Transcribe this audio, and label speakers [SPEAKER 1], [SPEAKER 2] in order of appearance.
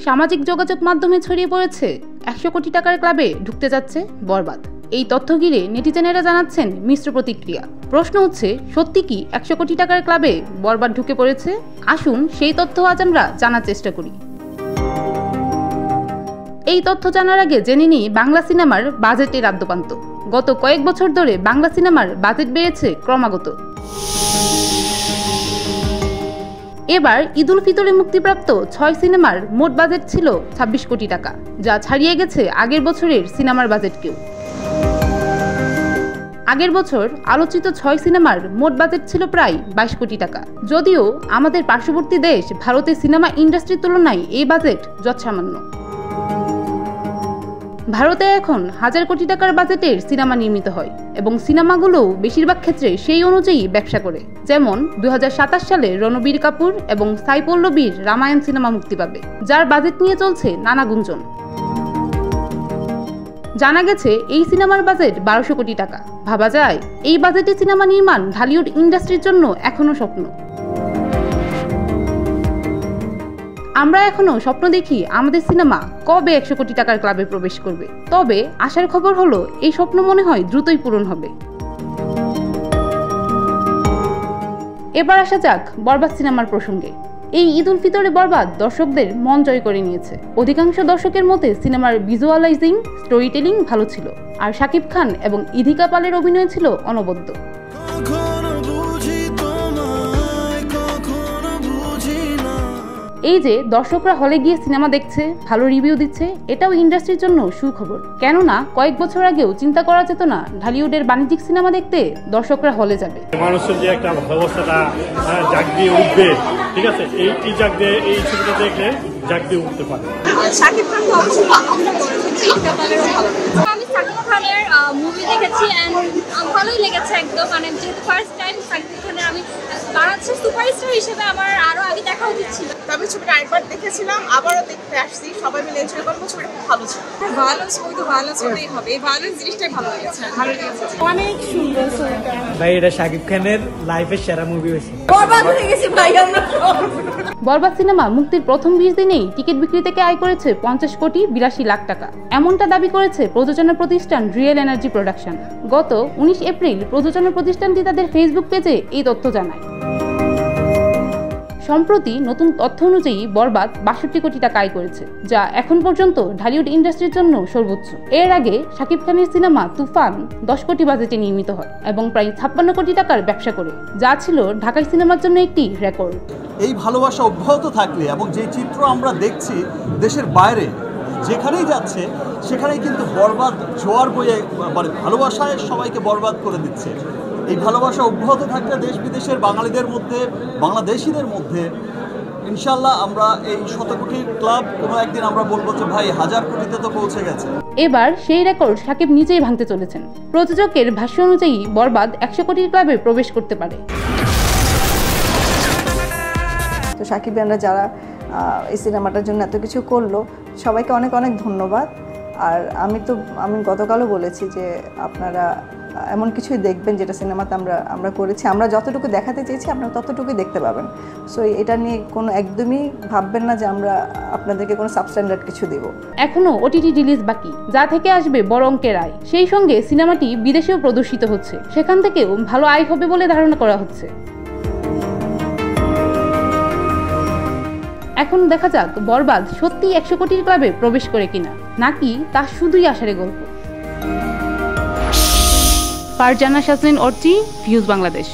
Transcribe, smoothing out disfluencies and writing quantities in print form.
[SPEAKER 1] সামাজিক যোগাযোগ মাধ্যমে ছড়িয়ে পড়েছে 100 কোটি টাকার ক্লাবে ঢুকতে যাচ্ছে বরবাদ। এই তথ্য ঘিরে নেটিজেনেরা জানাচ্ছেন মিশ্র প্রতিক্রিয়া। প্রশ্ন হচ্ছে, সত্যি কি 100 কোটি টাকার ক্লাবে বরবাদ ঢুকে পড়েছে? আসুন সেই তথ্য আজ আমরা জানার চেষ্টা করি। এই তথ্য জানার আগে জেনে নিই বাংলা সিনেমার বাজেটের আদ্যোপান্ত। গত কয়েক বছর ধরে বাংলা সিনেমার বাজেট বেড়েছে ক্রমাগত। এবার ঈদ উল ফিতরে মুক্তিপ্রাপ্ত 6 সিনেমার মোট বাজেট ছিল 26 কোটি টাকা, যা ছাড়িয়ে গেছে আগের বছরের সিনেমার বাজেটকেও। আগের বছর আলোচিত 6 সিনেমার মোট বাজেট ছিল প্রায় 22 কোটি টাকা। যদিও আমাদের পার্শ্ববর্তী দেশ ভারতের সিনেমা ইন্ডাস্ট্রির তুলনায় এই বাজেট যৎসামান্য। ভারতে এখন 1000 কোটি টাকার বাজেটের সিনেমা নির্মিত হয় এবং সিনেমাগুলো বেশিরভাগ ক্ষেত্রে সেই অনুযায়ী ব্যবসা করে। যেমন 2027 সালে রণবীর কাপুর এবং সাই পল্লবীর রামায়ণ সিনেমা মুক্তি পাবে, যার বাজেট নিয়ে চলছে নানা গুঞ্জন। জানা গেছে এই সিনেমার বাজেট 1200 কোটি টাকা। ভাবা যায় এই বাজেটে সিনেমা নির্মাণ ঢালিউড ইন্ডাস্ট্রির জন্য এখনো স্বপ্ন। আমরা এখনো স্বপ্ন দেখি আমাদের সিনেমা কবে 100 কোটি টাকার ক্লাবে প্রবেশ করবে। তবে আশার খবর হলো এই স্বপ্ন মনে হয় দ্রুতই পূরণ হবে। এবার আসা যাক বরবাদ সিনেমার প্রসঙ্গে। এই ঈদ উল ফিতরে বরবাদ দর্শকদের মন জয় করে নিয়েছে। অধিকাংশ দর্শকের মতে সিনেমার ভিজুয়ালাইজিং, স্টোরি টেলিং ভালো ছিল, আর শাকিব খান এবং ইধিকা পালের অভিনয় ছিল অনবদ্য। এই যে দর্শকরা হলে গিয়ে সিনেমা দেখছে, ভালো রিভিউ দিচ্ছে, এটাও ইন্ডাস্ট্রির জন্য সুখবর। কেননা কয়েক বছর আগেও চিন্তা করা যেত না ঢালিউডের বাণিজ্যিক সিনেমা দেখতে দর্শকরা হলে যাবে।
[SPEAKER 2] মানুষের যে একটা অবস্থাটা জাগ দিয়ে উঠবে, ঠিক আছে, এই জাগ দিয়ে এই ছবিটা দেখলে জাগ দিয়ে উঠতে পারে।
[SPEAKER 3] শাকিব খান তো অবশ্যই আমি শাকিব খানের মুভি দেখেছি এন্ড ভালোই লেগেছে একদম। মানে যেহেতু ফার্স্ট টাইম শাকিব খানের আমি বাংলাদেশের সুপারস্টার হিসেবে আমার আরো আগে দেখা উচিত ছিল।
[SPEAKER 4] আমি ছবিটা আরেকবার দেখেছিলাম, আবারও দেখতে আসছি, সবাই মিলে এনজয় করবো। ছবিটা খুব ভালো ছিল।
[SPEAKER 3] ভায়োলেন্স মুভি তো ভায়োলেন্স হতেই হবে, এই ভায়োলেন্স জিনিসটাই ভালো লেগেছে, ভালো লেগেছে, অনেক সুন্দর ছবিটা।
[SPEAKER 5] ভাই এটা শাকিব খানের লাইফের সেরা মুভি হয়েছে।
[SPEAKER 3] বরবাদ হয়ে গেছে ভাই আমরা।
[SPEAKER 1] বরবাদ সিনেমা মুক্তির প্রথম 20 দিনেই টিকিট বিক্রি থেকে আয় করেছে 50 কোটি 82 লাখ টাকা। এমনটা দাবি করেছে প্রযোজনা প্রতিষ্ঠান রিয়েল এনার্জি প্রোডাকশন। গত 19 এপ্রিল প্রযোজনা প্রতিষ্ঠানটি তাদের ফেসবুক পেজে এই তথ্য জানায়। সম্প্রতি নতুন তথ্য অনুযায়ী বরবাদ 62 কোটি টাকা আয় করেছে, যা এখন পর্যন্ত ঢালিউড ইন্ডাস্ট্রির জন্য সর্বোচ্চ। এর আগে শাকিব খানের সিনেমা তুফান 10 কোটি বাজেটে নির্মিত হয় এবং প্রায় 56 কোটি টাকার ব্যবসা করে, যা ছিল ঢাকাই সিনেমার জন্য একটি রেকর্ড।
[SPEAKER 6] এই ভালোবাসা অব্যাহত থাকলে এবং যে চিত্র আমরা দেখছি দেশের বাইরে যেখানেই যাচ্ছে সেখানেই কিন্তু বরবাদ জোয়ার বয়ে, মানে ভালোবাসায় সবাইকে বরবাদ করে দিচ্ছে। এই ভালোবাসা অব্যাহত থাকলে দেশ বিদেশের বাঙালিদের মধ্যে, বাংলাদেশিদের মধ্যে ইনশাল্লাহ আমরা এই 100 কোটির ক্লাব কোনো একদিন আমরা বলবো যে ভাই 1000 কোটিতে তো পৌঁছে গেছে।
[SPEAKER 1] এবার সেই রেকর্ড শাকিব নিজেই ভাঙতে চলেছেন। প্রযোজকের ভাষ্য অনুযায়ী বরবাদ 100 কোটির ক্লাবে প্রবেশ করতে পারে।
[SPEAKER 7] তো শাকিবিয়ানরা যারা এই সিনেমাটার জন্য এত কিছু করলো, সবাইকে অনেক অনেক ধন্যবাদ। আর আমি গতকালও বলেছি যে আপনারা এমন কিছুই দেখবেন যেটা সিনেমাতে আমরা করেছি। আমরা যতটুকু দেখাতে চেয়েছি আপনারা ততটুকুই দেখতে পাবেন। সো এটা নিয়ে কোনো একদমই ভাববেন না যে আমরা আপনাদেরকে কোনো সাবস্ট্যান্ডার্ড কিছু দেব।
[SPEAKER 1] এখনো ওটিটি রিলিজ বাকি, যা থেকে আসবে বড় অঙ্কের আয়। সেই সঙ্গে সিনেমাটি বিদেশেও প্রদর্শিত হচ্ছে, সেখান থেকেও ভালো আয় হবে বলে ধারণা করা হচ্ছে। এখন দেখা যাক বরবাদ সত্যি 100 কোটির ক্লাবে প্রবেশ করে কিনা, নাকি তা শুধুই আশারে গল্প। ফারজানা শাসলিন অর্চি, ভিউজ বাংলাদেশ।